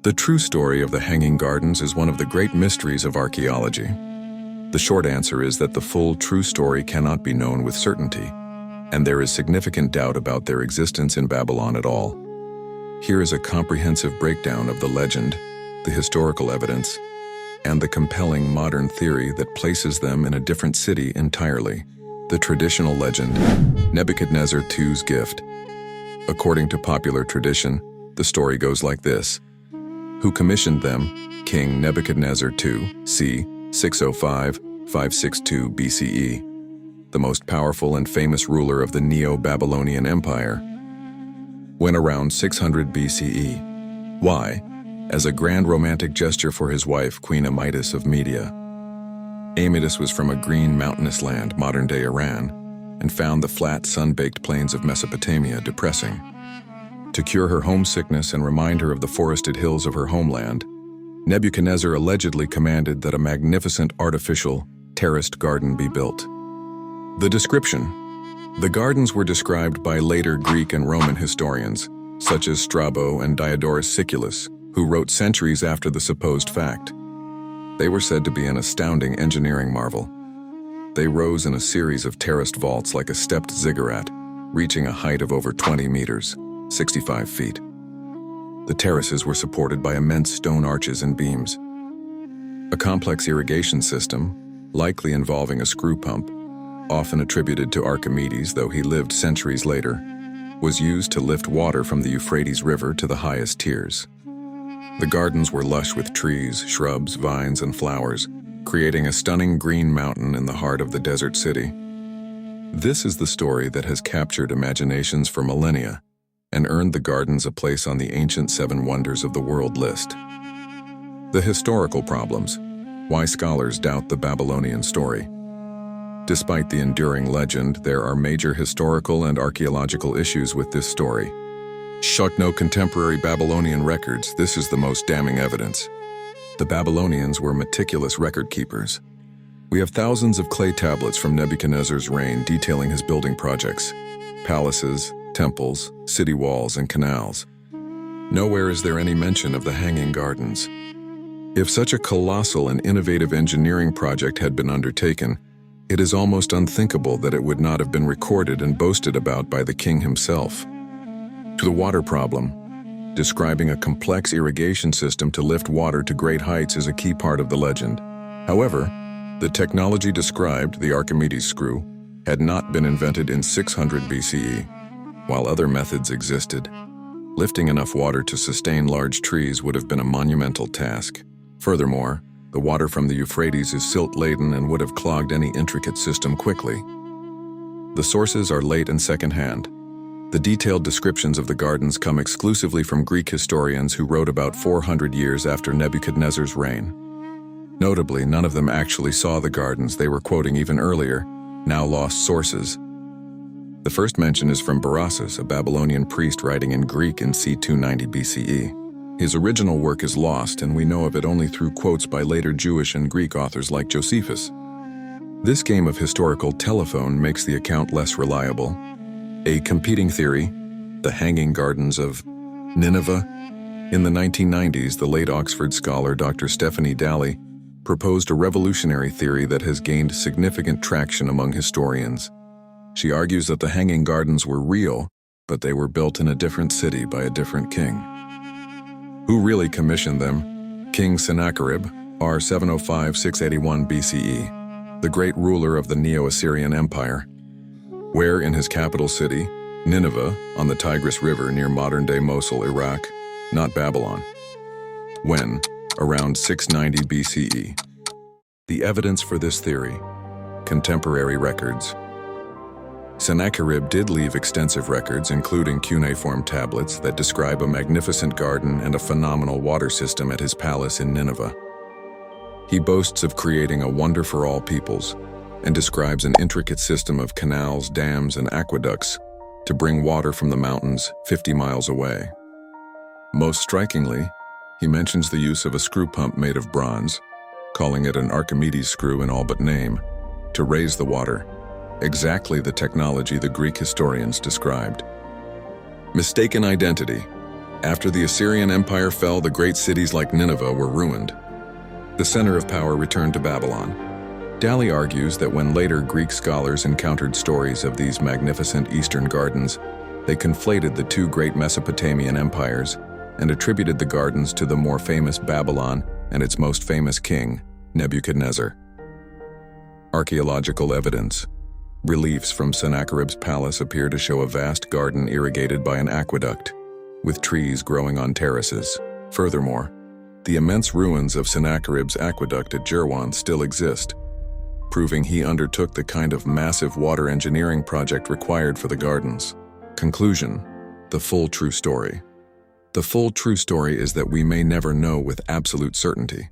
The true story of the Hanging Gardens is one of the great mysteries of archaeology. The short answer is that the full true story cannot be known with certainty, and there is significant doubt about their existence in Babylon at all. Here is a comprehensive breakdown of the legend, the historical evidence, and the compelling modern theory that places them in a different city entirely. The traditional legend, Nebuchadnezzar II's gift. According to popular tradition, the story goes like this. Who commissioned them? King Nebuchadnezzar II, c. 605-562 BCE, the most powerful and famous ruler of the Neo-Babylonian Empire. When around 600 BCE. Why? As a grand romantic gesture for his wife, Queen Amytis of Media. Amytis was from a green mountainous land, modern-day Iran, and found the flat, sun-baked plains of Mesopotamia depressing. To cure her homesickness and remind her of the forested hills of her homeland, Nebuchadnezzar allegedly commanded that a magnificent artificial, terraced garden be built. The description. The gardens were described by later Greek and Roman historians, such as Strabo and Diodorus Siculus, who wrote centuries after the supposed fact. They were said to be an astounding engineering marvel. They rose in a series of terraced vaults like a stepped ziggurat, reaching a height of over 20 meters, 65 feet. The terraces were supported by immense stone arches and beams. A complex irrigation system, likely involving a screw pump, often attributed to Archimedes, though he lived centuries later, was used to lift water from the Euphrates River to the highest tiers. The gardens were lush with trees, shrubs, vines, and flowers, creating a stunning green mountain in the heart of the desert city. This is the story that has captured imaginations for millennia and earned the gardens a place on the ancient Seven Wonders of the World list. The historical problems. Why scholars doubt the Babylonian story. Despite the enduring legend, there are major historical and archaeological issues with this story. No contemporary Babylonian records. This is the most damning evidence. The Babylonians were meticulous record keepers. We have thousands of clay tablets from Nebuchadnezzar's reign detailing his building projects, palaces, temples, city walls, and canals. Nowhere is there any mention of the Hanging Gardens. If such a colossal and innovative engineering project had been undertaken, it is almost unthinkable that it would not have been recorded and boasted about by the king himself. To the water problem, describing a complex irrigation system to lift water to great heights is a key part of the legend. However, the technology described, the Archimedes screw, had not been invented in 600 BCE. While other methods existed, lifting enough water to sustain large trees would have been a monumental task. Furthermore, the water from the Euphrates is silt-laden and would have clogged any intricate system quickly. The sources are late and second-hand. The detailed descriptions of the gardens come exclusively from Greek historians who wrote about 400 years after Nebuchadnezzar's reign. Notably, none of them actually saw the gardens they were quoting even earlier, now lost sources. The first mention is from Berossus, a Babylonian priest writing in Greek in c. 290 BCE. His original work is lost, and we know of it only through quotes by later Jewish and Greek authors like Josephus. This game of historical telephone makes the account less reliable. A competing theory, the Hanging Gardens of Nineveh. In the 1990s, the late Oxford scholar Dr. Stephanie Dalley proposed a revolutionary theory that has gained significant traction among historians. She argues that the Hanging Gardens were real, but they were built in a different city by a different king. Who really commissioned them? King Sennacherib, r. 705-681 BCE, the great ruler of the Neo-Assyrian Empire. Where in his capital city, Nineveh, on the Tigris River near modern-day Mosul, Iraq, not Babylon. When? Around 690 BCE. The evidence for this theory. Contemporary records. Sennacherib did leave extensive records, including cuneiform tablets that describe a magnificent garden and a phenomenal water system at his palace in Nineveh. He boasts of creating a wonder for all peoples and describes an intricate system of canals, dams, and aqueducts to bring water from the mountains 50 miles away. Most strikingly, he mentions the use of a screw pump made of bronze, calling it an Archimedes screw in all but name, to raise the water. Exactly the technology the Greek historians described. Mistaken identity. After the Assyrian Empire fell, the great cities like Nineveh were ruined. The center of power returned to Babylon. Daly argues that when later Greek scholars encountered stories of these magnificent eastern gardens, they conflated the two great Mesopotamian empires and attributed the gardens to the more famous Babylon and its most famous king, Nebuchadnezzar. Archaeological evidence. Reliefs from Sennacherib's palace appear to show a vast garden irrigated by an aqueduct, with trees growing on terraces. Furthermore, the immense ruins of Sennacherib's aqueduct at Jerwan still exist, proving he undertook the kind of massive water engineering project required for the gardens. Conclusion: the full true story. The full true story is that we may never know with absolute certainty.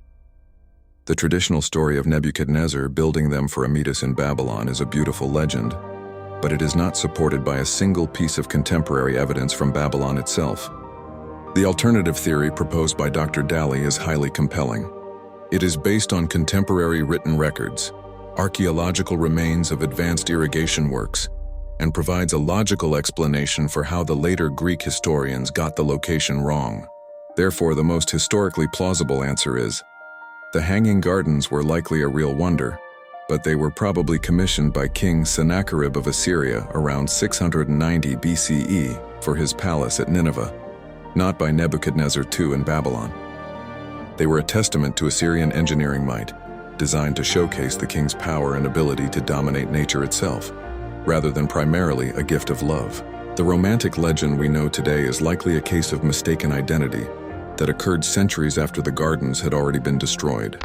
The traditional story of Nebuchadnezzar building them for Amidus in Babylon is a beautiful legend, but it is not supported by a single piece of contemporary evidence from Babylon itself. The alternative theory proposed by Dr. Daly is highly compelling. It is based on contemporary written records, archaeological remains of advanced irrigation works, and provides a logical explanation for how the later Greek historians got the location wrong. Therefore, the most historically plausible answer is, the Hanging Gardens were likely a real wonder, but they were probably commissioned by King Sennacherib of Assyria around 690 BCE for his palace at Nineveh, not by Nebuchadnezzar II in Babylon. They were a testament to Assyrian engineering might, designed to showcase the king's power and ability to dominate nature itself, rather than primarily a gift of love. The romantic legend we know today is likely a case of mistaken identity that occurred centuries after the gardens had already been destroyed.